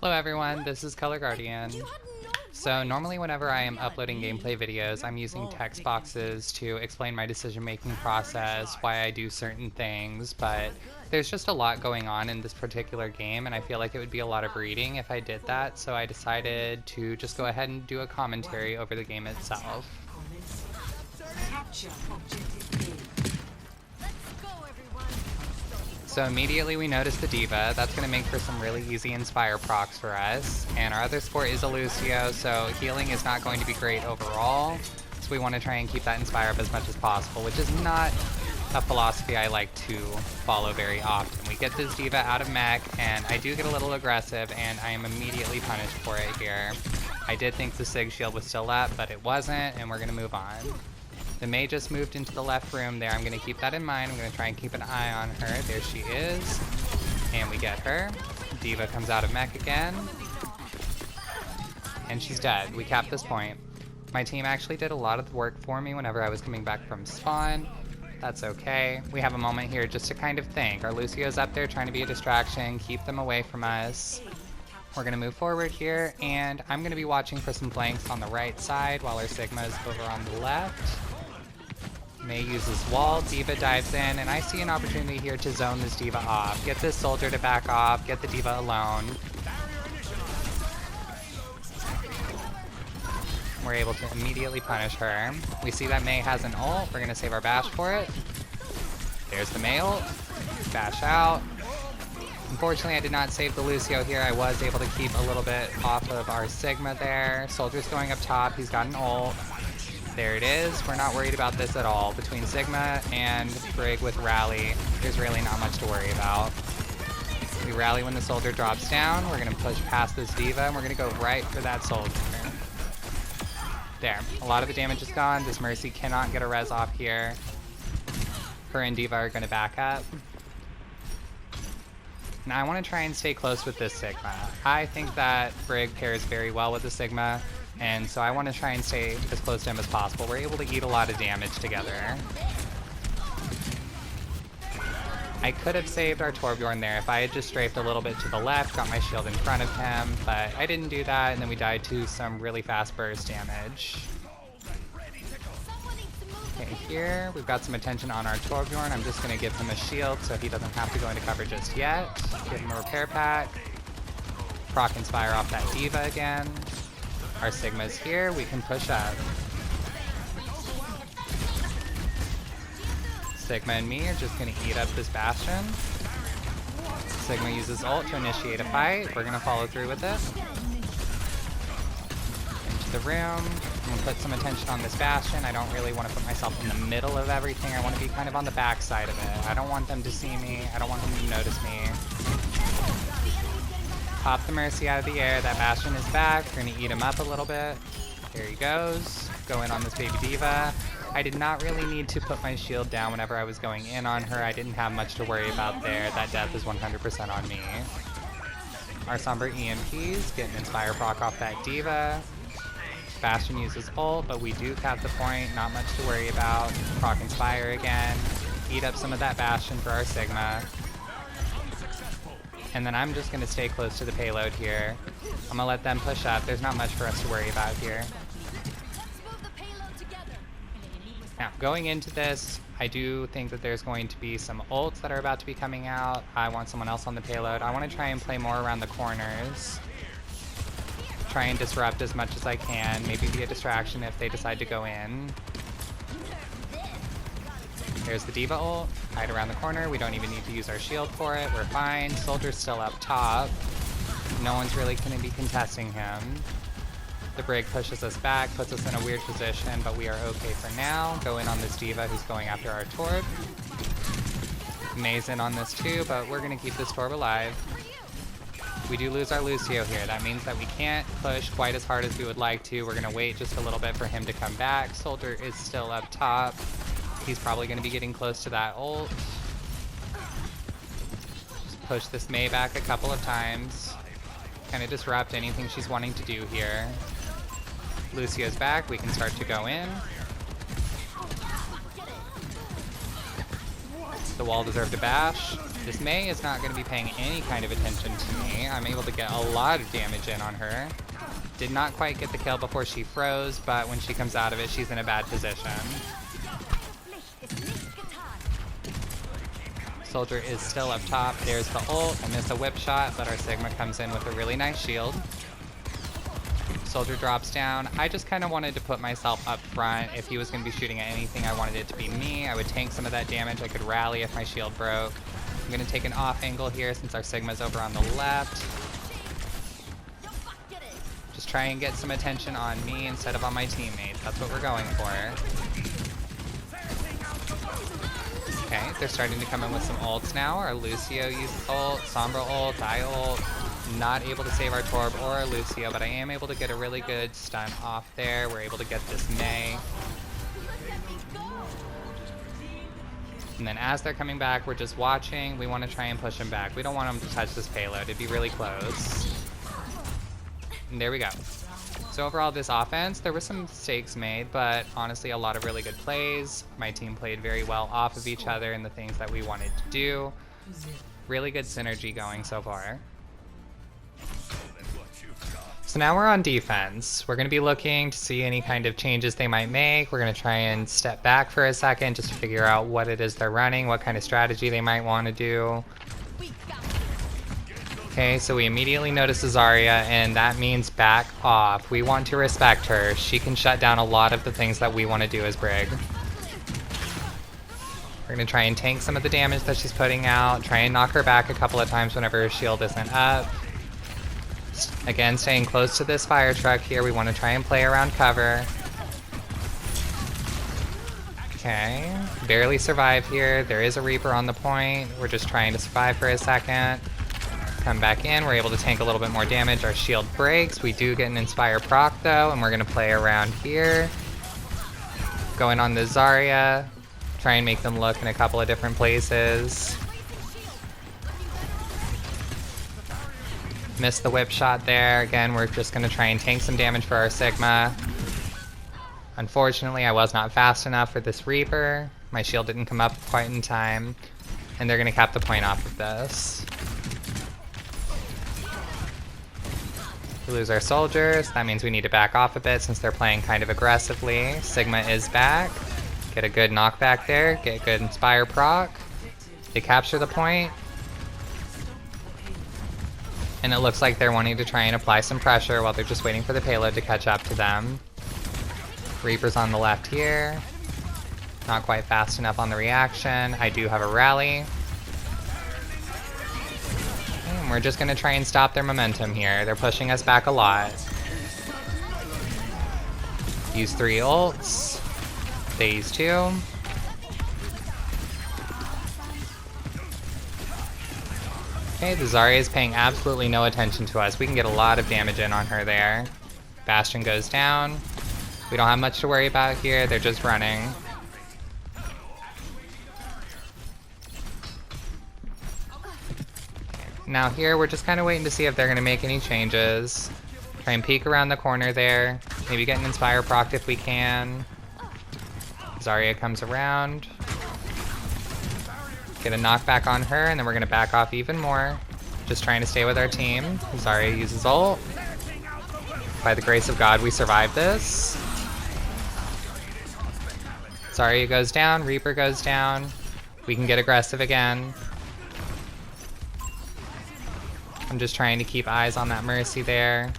Hello everyone, this is Color Guardian. So normally whenever I am uploading gameplay videos, I'm using text boxes to explain my decision-making process, why I do certain things, but there's just a lot going on in this particular game, and I feel like it would be a lot of reading if I did that, so I decided to just go ahead and do a commentary over the game itself. So immediately we notice the D.Va. That's going to make for some really easy Inspire procs for us. And our other support is a Lucio, so healing is not going to be great overall. So we want to try and keep that Inspire up as much as possible, which is not a philosophy I like to follow very often. We get this D.Va out of mech, and I do get a little aggressive, and I am immediately punished for it here. I did think the Sig shield was still up, but it wasn't, and we're going to move on. The Mei just moved into the left room there. I'm going to keep that in mind. I'm going to try and keep an eye on her. There she is. And we get her. D.Va comes out of mech again. And she's dead. We capped this point. My team actually did a lot of the work for me whenever I was coming back from spawn. That's okay. We have a moment here just to kind of think. Our Lucio's up there trying to be a distraction. Keep them away from us. We're going to move forward here. And I'm going to be watching for some flanks on the right side while our Sigma is over on the left. Mei uses wall, D.Va dives in, and I see an opportunity here to zone this D.Va off. Get this soldier to back off, get the D.Va alone. We're able to immediately punish her. We see that Mei has an ult, we're gonna save our bash for it. There's the Mei ult, bash out. Unfortunately I did not save the Lucio here, I was able to keep a little bit off of our Sigma there. Soldier's going up top, he's got an ult. There it is. We're not worried about this at all. Between Sigma and Brig with Rally, there's really not much to worry about. We rally when the soldier drops down. We're going to push past this D.Va, and we're going to go right for that soldier. There. A lot of the damage is gone. This Mercy cannot get a res off here. Her and D.Va are going to back up. Now I want to try and stay close with this Sigma. I think that Brig pairs very well with the Sigma. And so I want to try and stay as close to him as possible. We're able to eat a lot of damage together. I could have saved our Torbjorn there if I had just strafed a little bit to the left, got my shield in front of him, but I didn't do that, and then we died to some really fast burst damage. Okay, here we've got some attention on our Torbjorn. I'm just going to give him a shield so he doesn't have to go into cover just yet. Give him a repair pack. Proc Inspire off that D.Va again. Our Sigma's here, we can push up. Sigma and me are just gonna eat up this Bastion. Sigma uses ult to initiate a fight. We're gonna follow through with it. Into the room. I'm gonna put some attention on this Bastion. I don't really want to put myself in the middle of everything. I want to be kind of on the back side of it. I don't want them to see me. I don't want them to notice me. Pop the Mercy out of the air. That Bastion is back. We're going to eat him up a little bit. There he goes. Go in on this baby D.Va. I did not really need to put my shield down whenever I was going in on her. I didn't have much to worry about there. That death is 100% on me. Our Somber EMPs get an Inspire proc off that D.Va. Bastion uses ult, but we do cap the point. Not much to worry about. Proc Inspire again. Eat up some of that Bastion for our Sigma. And then I'm just going to stay close to the payload here. I'm going to let them push up. There's not much for us to worry about here. Now, going into this, I do think that there's going to be some ults that are about to be coming out. I want someone else on the payload. I want to try and play more around the corners. Try and disrupt as much as I can. Maybe be a distraction if they decide to go in. There's the D.Va ult. Hide around the corner. We don't even need to use our shield for it. We're fine. Soldier's still up top. No one's really going to be contesting him. The Brig pushes us back, puts us in a weird position, but we are okay for now. Go in on this D.Va who's going after our Torb. Mei's in on this too, but we're going to keep this Torb alive. We do lose our Lucio here. That means that we can't push quite as hard as we would like to. We're going to wait just a little bit for him to come back. Soldier is still up top. He's probably going to be getting close to that ult. Just push this Mei back a couple of times. Kind of disrupt anything she's wanting to do here. Lucio's back. We can start to go in. The wall deserved a bash. This Mei is not going to be paying any kind of attention to me. I'm able to get a lot of damage in on her. Did not quite get the kill before she froze, but when she comes out of it, she's in a bad position. Soldier is still up top. There's the ult. I missed a whip shot, but our Sigma comes in with a really nice shield. Soldier drops down. I just kind of wanted to put myself up front. If he was going to be shooting at anything, I wanted it to be me. I would tank some of that damage. I could rally if my shield broke. I'm going to take an off angle here since our Sigma's over on the left. Just try and get some attention on me instead of on my teammates. That's what we're going for. Okay, they're starting to come in with some ults now. Our Lucio uses ult, Sombra ult, I ult. Not able to save our Torb or our Lucio, but I am able to get a really good stun off there. We're able to get this Mei. And then as they're coming back, we're just watching. We want to try and push them back. We don't want them to touch this payload. It'd be really close. And there we go. So overall, this offense, there were some mistakes made, but honestly, a lot of really good plays. My team played very well off of each other and the things that we wanted to do. Really good synergy going so far. So now we're on defense. We're going to be looking to see any kind of changes they might make. We're going to try and step back for a second just to figure out what it is they're running, what kind of strategy they might want to do. Okay, so we immediately notice Zarya, and that means back off. We want to respect her. She can shut down a lot of the things that we want to do as Brig. We're going to try and tank some of the damage that she's putting out, try and knock her back a couple of times whenever her shield isn't up. Again, staying close to this fire truck here. We want to try and play around cover. Okay, barely survive here. There is a Reaper on the point. We're just trying to survive for a second. Come back in, we're able to tank a little bit more damage. Our shield breaks. We do get an Inspire proc though, and we're gonna play around here. Going on the Zarya. Try and make them look in a couple of different places. Missed the whip shot there. Again, we're just gonna try and tank some damage for our Sigma. Unfortunately, I was not fast enough for this Reaper. My shield didn't come up quite in time, and they're gonna cap the point off of this. We lose our soldiers. That means we need to back off a bit since they're playing kind of aggressively. Sigma is back. Get a good knockback there. Get a good Inspire proc. They capture the point. And it looks like they're wanting to try and apply some pressure while they're just waiting for the payload to catch up to them. Reaper's on the left here. Not quite fast enough on the reaction. I do have a rally. We're just going to try and stop their momentum here. They're pushing us back a lot. Use 3 ults. They use 2. Okay, the Zarya is paying absolutely no attention to us. We can get a lot of damage in on her there. Bastion goes down. We don't have much to worry about here. They're just running. Now here, we're just kind of waiting to see if they're going to make any changes. Try and peek around the corner there. Maybe get an Inspire proc if we can. Zarya comes around. Get a knockback on her, and then we're going to back off even more. Just trying to stay with our team. Zarya uses ult. By the grace of God, we survived this. Zarya goes down, Reaper goes down. We can get aggressive again. I'm just trying to keep eyes on that Mercy there.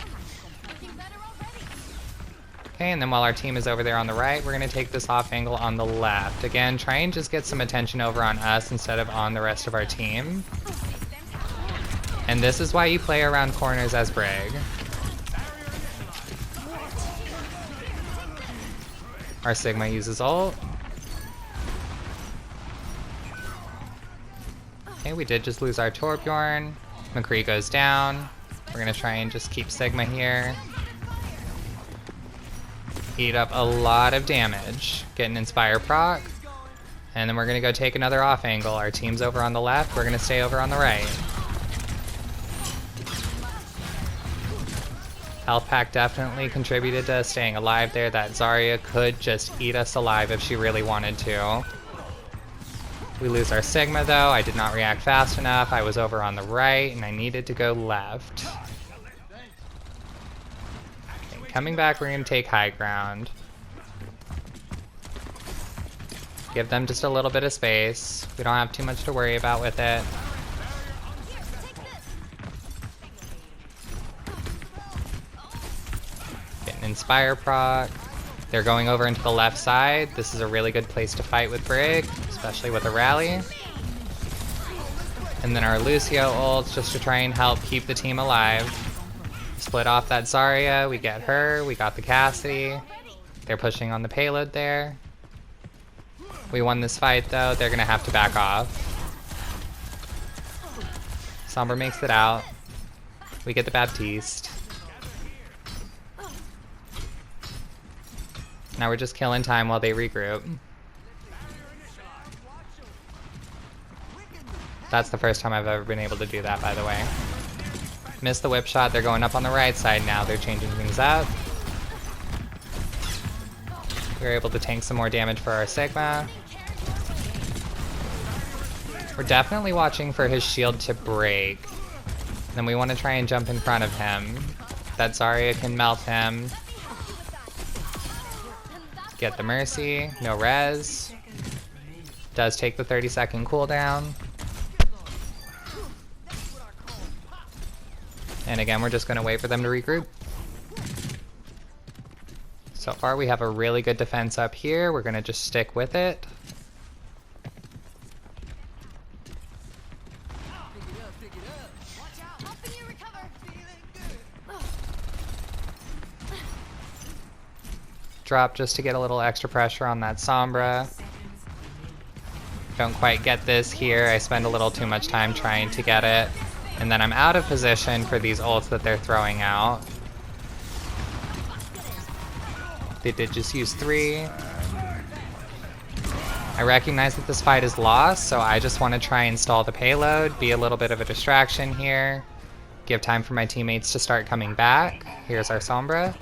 Okay, and then while our team is over there on the right, we're going to take this off angle on the left. Again, try and just get some attention over on us instead of on the rest of our team. And this is why you play around corners as Brig. Our Sigma uses ult. Okay, we did just lose our Torbjorn. McCree goes down. We're gonna try and just keep Sigma here. Eat up a lot of damage. Get an Inspire proc. And then we're gonna go take another off angle. Our team's over on the left. We're gonna stay over on the right. Health pack definitely contributed to us staying alive there. That Zarya could just eat us alive if she really wanted to. We lose our Sigma though. I did not react fast enough. I was over on the right and I needed to go left. Okay, coming back, we're going to take high ground. Give them just a little bit of space. We don't have too much to worry about with it. Get an Inspire proc. They're going over into the left side. This is a really good place to fight with Brig, especially with a rally. And then our Lucio ults just to try and help keep the team alive. Split off that Zarya, we get her, we got the Cassidy. They're pushing on the payload there. We won this fight though, they're gonna have to back off. Sombra makes it out. We get the Baptiste. Now we're just killing time while they regroup. That's the first time I've ever been able to do that, by the way. Missed the whip shot, they're going up on the right side now, they're changing things up. We're able to tank some more damage for our Sigma. We're definitely watching for his shield to break. Then we want to try and jump in front of him. That Zarya can melt him. Get the Mercy, no res. Does take the 30-second cooldown. And again, we're just going to wait for them to regroup. So far we have a really good defense up here. We're going to just stick with it. Drop just to get a little extra pressure on that Sombra. Don't quite get this here. I spend a little too much time trying to get it. And then I'm out of position for these ults that they're throwing out. They did just use 3. I recognize that this fight is lost, so I just want to try and stall the payload, be a little bit of a distraction here. Give time for my teammates to start coming back. Here's our Sombra.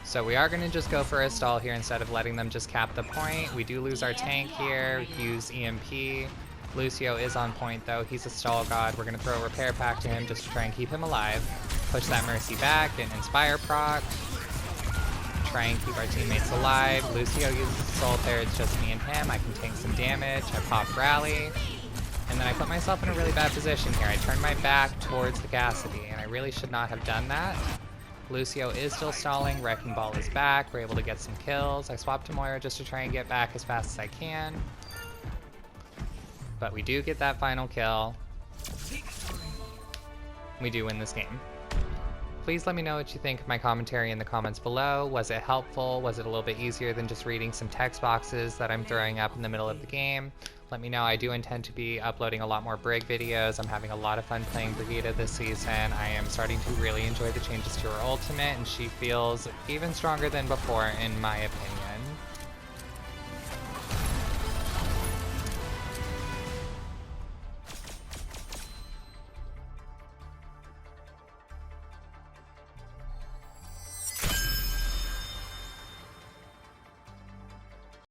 So we are going to just go for a stall here instead of letting them just cap the point. We do lose our tank here, use EMP. Lucio is on point though, he's a stall god. We're going to throw a repair pack to him just to try and keep him alive. Push that Mercy back, get an Inspire proc. Try and keep our teammates alive. Lucio uses Assault there, it's just me and him. I can tank some damage, I pop Rally. And then I put myself in a really bad position here. I turn my back towards the Cassidy, and I really should not have done that. Lucio is still stalling, Wrecking Ball is back, we're able to get some kills. I swapped to Moira just to try and get back as fast as I can. But we do get that final kill. We do win this game. Please let me know what you think of my commentary in the comments below. Was it helpful? Was it a little bit easier than just reading some text boxes that I'm throwing up in the middle of the game? Let me know. I do intend to be uploading a lot more Brig videos. I'm having a lot of fun playing Brigitte this season. I am starting to really enjoy the changes to her ultimate, and she feels even stronger than before in my opinion.